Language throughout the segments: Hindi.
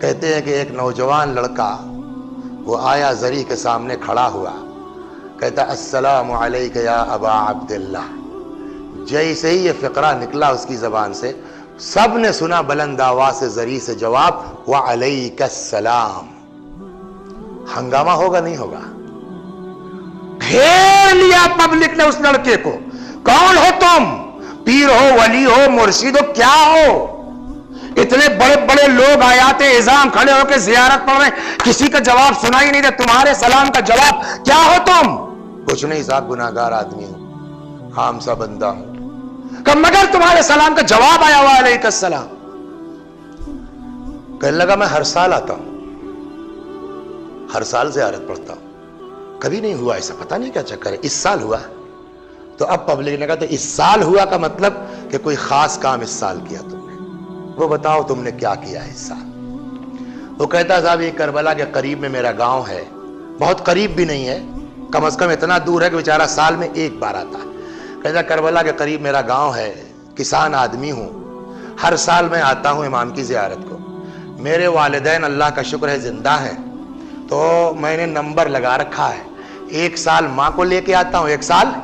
कहते हैं कि एक नौजवान लड़का वो आया जरी के सामने खड़ा हुआ, कहता अस्सलामु अलैका या अबा अब्दुल्लाह। जैसे ही ये फिक्रा निकला उसकी जबान से, सब ने सुना बुलंद आवाज से जरी से जवाब व अलैकस्सलाम। हंगामा होगा नहीं होगा? घेर लिया पब्लिक ने उस लड़के को। कौन हो तुम? पीर हो, वली हो, मुर्शिद हो, क्या हो? इतने बड़े बड़े लोग आयाते इज़ाम खड़े होकर जियारत पढ़ रहे, किसी का जवाब सुना ही नहीं दे। तुम्हारे सलाम का जवाब क्या हो तुम? कुछ नहीं साहब, गुनाहगार आदमी हूं, आम सा बंदा हूं। मगर तुम्हारे सलाम का जवाब आया हुआ अलैकुस्सलाम। कहने लगा मैं हर साल आता हूं, हर साल जियारत पढ़ता हूं, कभी नहीं हुआ ऐसा, पता नहीं क्या चक्कर है, इस साल हुआ। तो अब पब्लिक ने कहा तो इस साल हुआ का मतलब कि कोई खास काम इस साल किया तुमने, वो बताओ तुमने क्या किया है इस साल। वो कहता साहब ये करबला के करीब में मेरा गांव है, बहुत करीब भी नहीं है, कम से कम इतना दूर है कि बेचारा साल में एक बार आता है। कहता करबला के करीब मेरा गांव है, किसान आदमी हूं, हर साल मैं आता हूं इमाम की जियारत को। मेरे वालिदैन अल्लाह का शुक्र है जिंदा हैं, तो मैंने नंबर लगा रखा है, एक साल माँ को लेके आता हूं, एक साल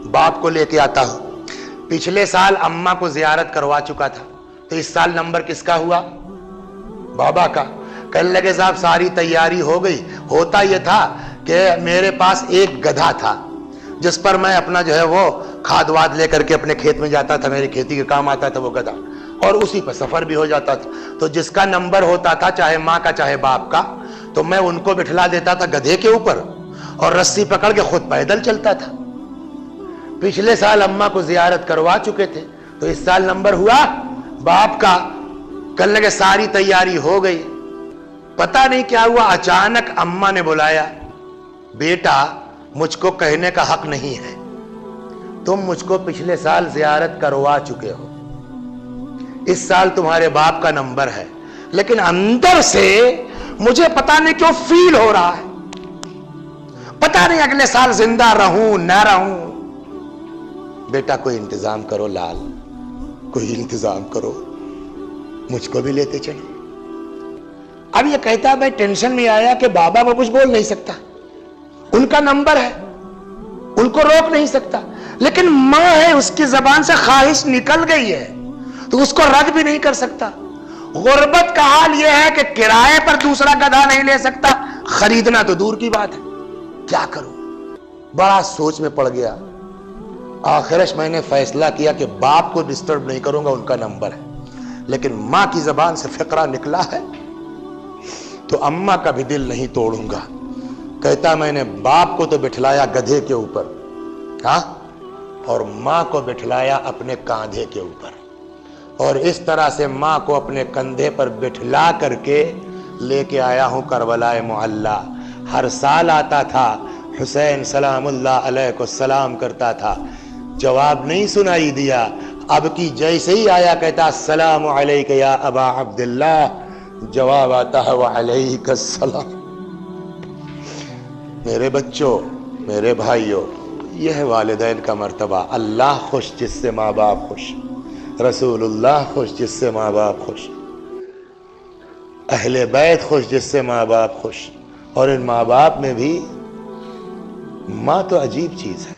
बाप को लेके आता हूं। पिछले साल अम्मा को जियारत करवा चुका था, तो इस साल नंबर किसका हुआ? बाबा का। कहने लगे साहब सारी तैयारी हो गई। होता यह था कि मेरे पास एक गधा था जिस पर मैं अपना जो है वो खाद वाद लेकर के अपने खेत में जाता था, मेरी खेती के काम आता था वो गधा, और उसी पर सफर भी हो जाता था। तो जिसका नंबर होता था, चाहे माँ का चाहे बाप का, तो मैं उनको बिठला देता था गधे के ऊपर और रस्सी पकड़ के खुद पैदल चलता था। पिछले साल अम्मा को जियारत करवा चुके थे, तो इस साल नंबर हुआ बाप का। कल लगे सारी तैयारी हो गई, पता नहीं क्या हुआ, अचानक अम्मा ने बुलाया, बेटा मुझको कहने का हक नहीं है, तुम मुझको पिछले साल जियारत करवा चुके हो, इस साल तुम्हारे बाप का नंबर है, लेकिन अंदर से मुझे पता नहीं क्यों फील हो रहा है, पता नहीं अगले साल जिंदा रहूं ना रहूं। बेटा कोई इंतजाम करो लाल, कोई इंतजाम करो, मुझको भी लेते चलो। अब ये कहता मैं टेंशन में आया कि बाबा को कुछ बोल नहीं सकता, उनका नंबर है, उनको रोक नहीं सकता, लेकिन मां है, उसकी जबान से ख्वाहिश निकल गई है, तो उसको रद्द भी नहीं कर सकता। गुर्बत का हाल यह है कि किराए पर दूसरा गधा नहीं ले सकता, खरीदना तो दूर की बात है। क्या करूं? बड़ा सोच में पड़ गया। आखिरश मैंने फैसला किया कि बाप को डिस्टर्ब नहीं करूंगा, उनका नंबर है, लेकिन मां की जबान से फिक्रा निकला है तो अम्मा का भी दिल नहीं तोड़ूंगा। कहता मैंने बाप को तो बिठलाया गधे के ऊपर, हाँ, और मां को बिठलाया अपने कांधे के ऊपर, और इस तरह से मां को अपने कंधे पर बिठला करके लेके आया हूं करबलाए मुअल्ला। हर साल आता था, हुसैन सलामुल्लाह अलैहि को सलाम करता था, जवाब नहीं सुनाई दिया। अब की जैसे ही आया कहता अस्सलामु अलैका या अबा अब्दुल्लाह, जवाब आता है व अलैकस्सलाम। मेरे बच्चों, मेरे भाइयों, यह है वालिदैन का मर्तबा। अल्लाह खुश जिससे माँ बाप खुश, रसूलुल्लाह खुश जिससे माँ बाप खुश, अहले बैत खुश जिससे माँ बाप खुश, और इन माँ बाप में भी माँ तो अजीब चीज है।